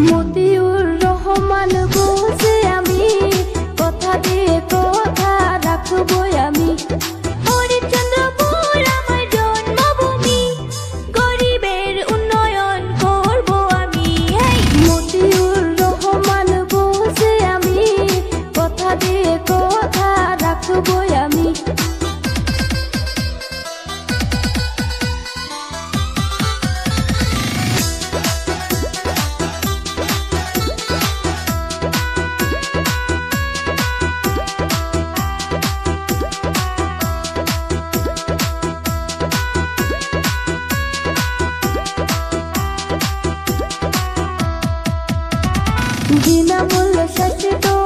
মতিউর রহমান বলছে আমি কথা দিয়ে কথা রাখবো আমি। হরিশ্চন্দ্রপুর আমার জন্মভূমি, গরিবের উন্নয়ন করব আমি। মতিউর রহমান বলছে আমি কথা দিয়ে কথা রাখবো আমি। বিনামূল্য স্বাস্থ্য